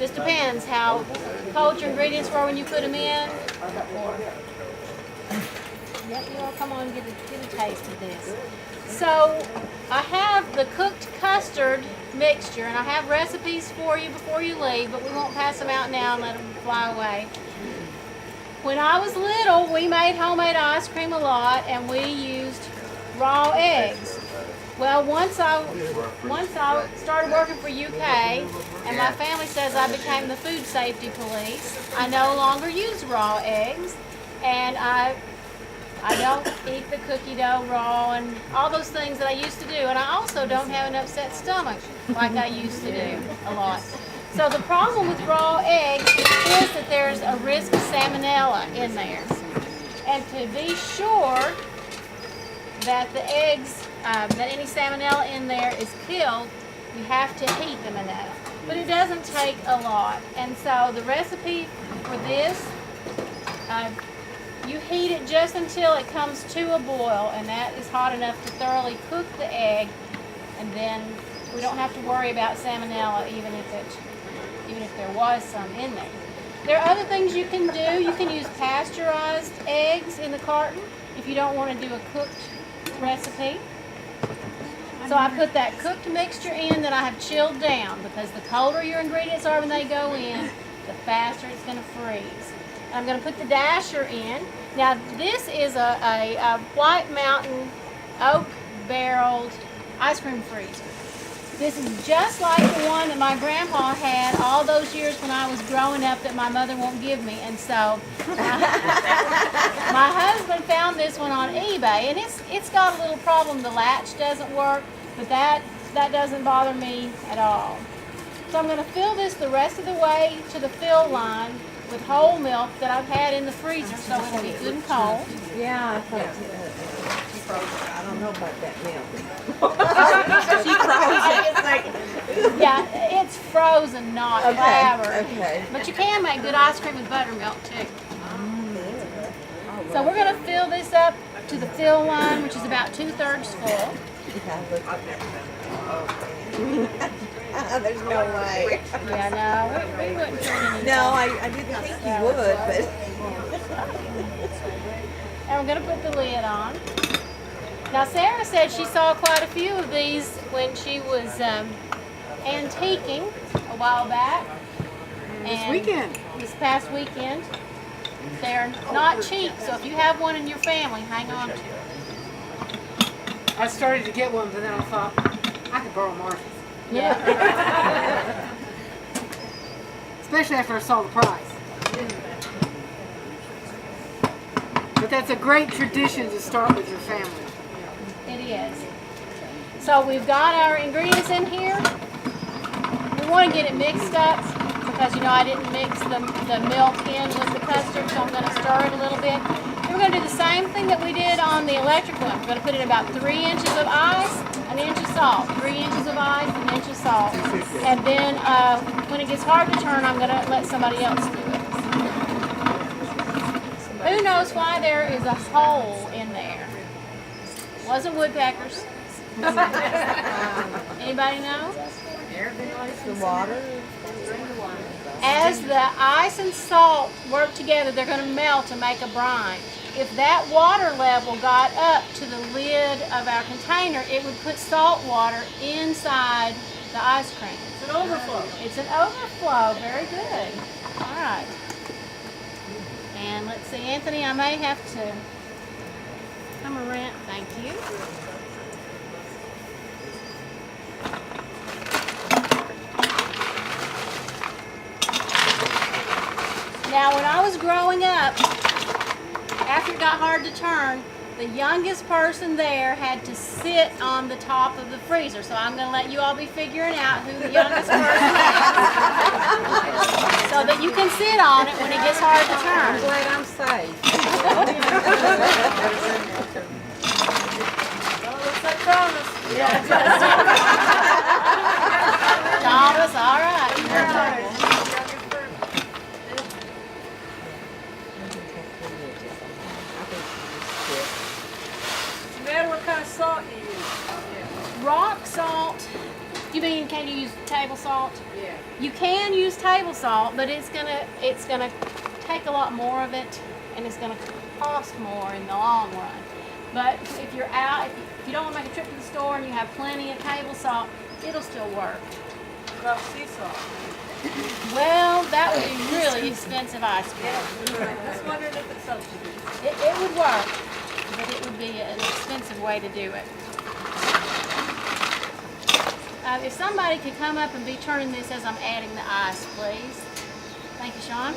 Just depends how cold your ingredients were when you put them in. Yep, you all come on and get a taste of this. So I have the cooked custard mixture, and I have recipes for you before you leave, but we won't pass them out now and let them fly away. When I was little, we made homemade ice cream a lot, and we used raw eggs. Well, once I started working for UK, and my family says I became the food safety police, I no longer use raw eggs, and I don't eat the cookie dough raw and all those things that I used to do. And I also don't have an upset stomach like I used to do a lot. So the problem with raw eggs is that there's a risk of salmonella in there. And to be sure that the eggs, that any salmonella in there is killed, you have to heat them enough. But it doesn't take a lot. And so the recipe for this, you heat it just until it comes to a boil, and that is hot enough to thoroughly cook the egg, and then we don't have to worry about salmonella even if there was some in there. There are other things you can do. You can use pasteurized eggs in the carton if you don't want to do a cooked recipe. So I put that cooked mixture in that I have chilled down, because the colder your ingredients are when they go in, the faster it's going to freeze. I'm going to put the dasher in. Now this is a White Mountain oak barreled ice cream freezer. This is just like the one that my grandpa had all those years when I was growing up that my mother won't give me. And so my husband found this one on eBay, and it's got a little problem. The latch doesn't work, but that doesn't bother me at all. So I'm going to fill this the rest of the way to the fill line with whole milk that I've had in the freezer, so it'll be good and cold. Yeah, I thought I don't know about that milk. She frozen. Yeah, it's frozen, not flavored. Okay. But you can make good ice cream with buttermilk too. So we're going to fill this up to the fill line, which is about 2/3 full. There's no way. Yeah, no, we wouldn't put any. No, I didn't think you would, but. And we're going to put the lid on. Now Sarah said she saw quite a few of these when she was antiquing a while back. This past weekend. They're not cheap, so if you have one in your family, hang on to it. I started to get one, but then I thought I could borrow Martha's. Yeah. Especially after I saw the price. But that's a great tradition to start with your family. It is. So we've got our ingredients in here. We want to get it mixed up because, you know, I didn't mix the milk in with the custard, so I'm going to stir it a little bit. And we're going to do the same thing that we did on the electric one. We're going to put in about 3 inches of ice, 1 inch of salt. 3 inches of ice, 1 inch of salt. And then when it gets hard to turn, I'm going to let somebody else do it. Who knows why there is a hole in there? Wasn't woodpeckers. Anybody know? The water. As the ice and salt work together, they're going to melt and make a brine. If that water level got up to the lid of our container, it would put salt water inside the ice cream. It's an overflow. It's an overflow. Very good. All right. And let's see, Anthony, I may have to come around. Thank you. Now, when I was growing up, after it got hard to turn, the youngest person there had to sit on the top of the freezer. So I'm going to let you all be figuring out who the youngest person is, so that you can sit on it when it gets hard to turn. I'm glad I'm safe. Well, it looks like Thomas. Thomas, all right. What kind of salt do you use? Rock salt. You mean, can you use table salt? Yeah. You can use table salt, but it's gonna take a lot more of it, and it's gonna cost more in the long run. But if you're out, if you don't want to make a trip to the store and you have plenty of table salt, it'll still work. About sea salt. Well, that would be really expensive ice cream. Just wondering if it's substitute. It would work, but it would be an expensive way to do it. If somebody could come up and be turning this as I'm adding the ice, please. Thank you, Sean.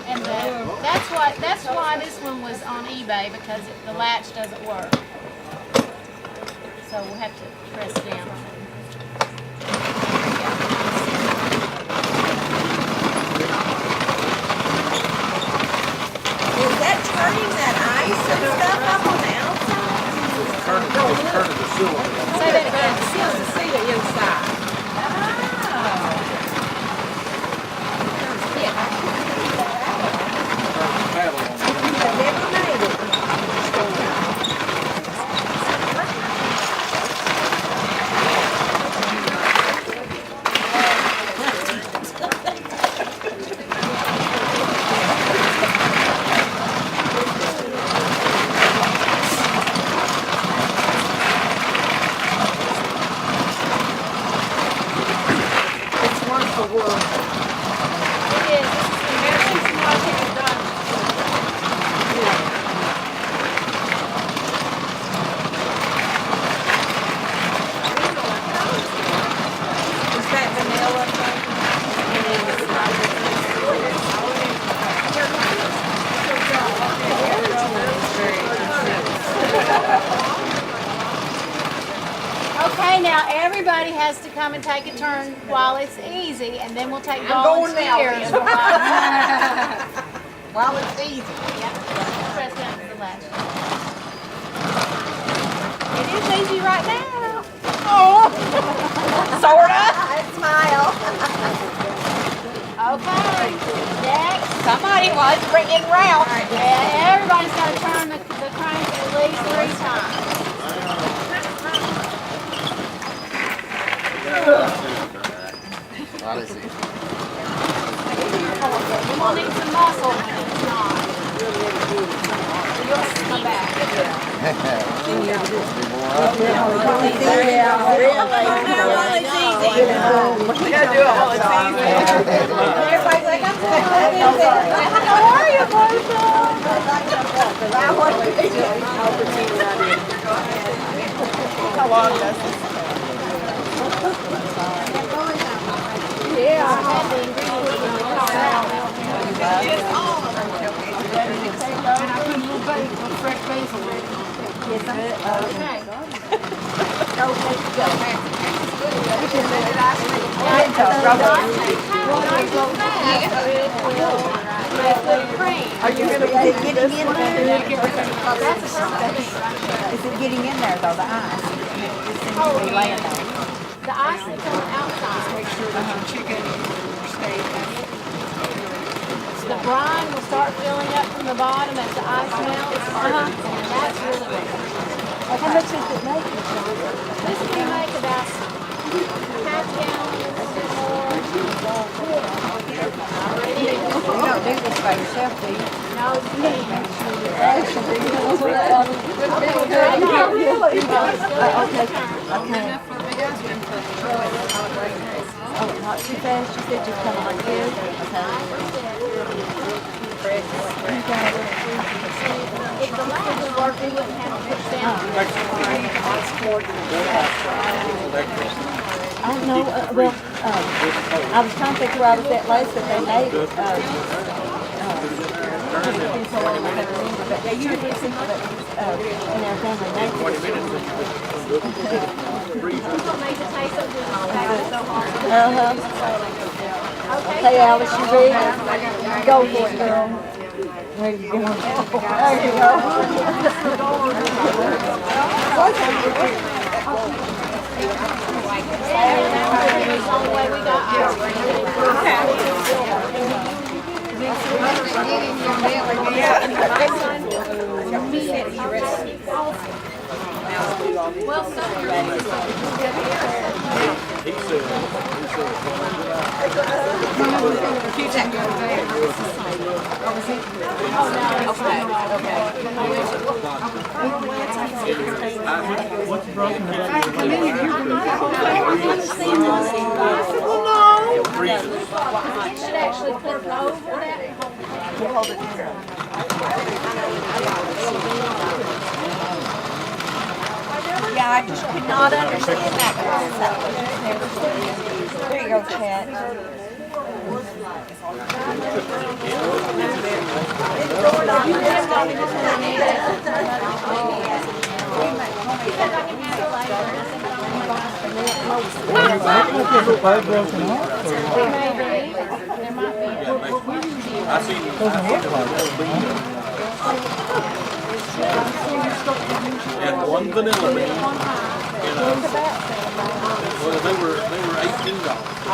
And that's why this one was on eBay, because the latch doesn't work. So we'll have to press down on it. Is that turning that ice and stuff up on the outside? Turning the cylinder. Say that again. Seals to see the inside. Paddle on it. I never made it. It's worth the work. It is. This is the American Project done. Is that vanilla? Okay, now everybody has to come and take a turn while it's easy, and then we'll take going now, volunteers. then. While- While it's easy. Yeah, press down to the latch. It is easy right now. Oh, sorta. Smile. Okay, next. Somebody was bringing round. Yeah, everybody's got to turn the crank at least 3 times. We will need some muscle when it's not. You'll come back. We gotta do it while it's easy. Everybody's like, I'm so how are you, How long does this? Yeah, I had the ingredients. And I put a little fresh basil in it. Okay. Are you really, is it getting in there? Is it getting in there though, the ice? It seems to be laying there. The ice is on the outside. Make sure that your chicken or steak The brine will start filling up from the bottom as the ice melts. And that's really good. How much does it make? This can make about half gallon, a little bit more. You don't do this by yourself, do you? No, you can't. Okay. Oh, not too fast, you said just kind of like this? If the latch would work, we wouldn't have to push down. I don't know, I was trying to think where I was at last, but they made, but they usually do something that, in their family name. What makes it taste so good? Okay, Alice, you ready? Go for it, girl. Where you going? There you go. It's the only way we got ice cream. Well, some are you should actually put it over that. Yeah, I just could not understand that concept. There you go, Cat. And one vanilla bean. Well, they were $18.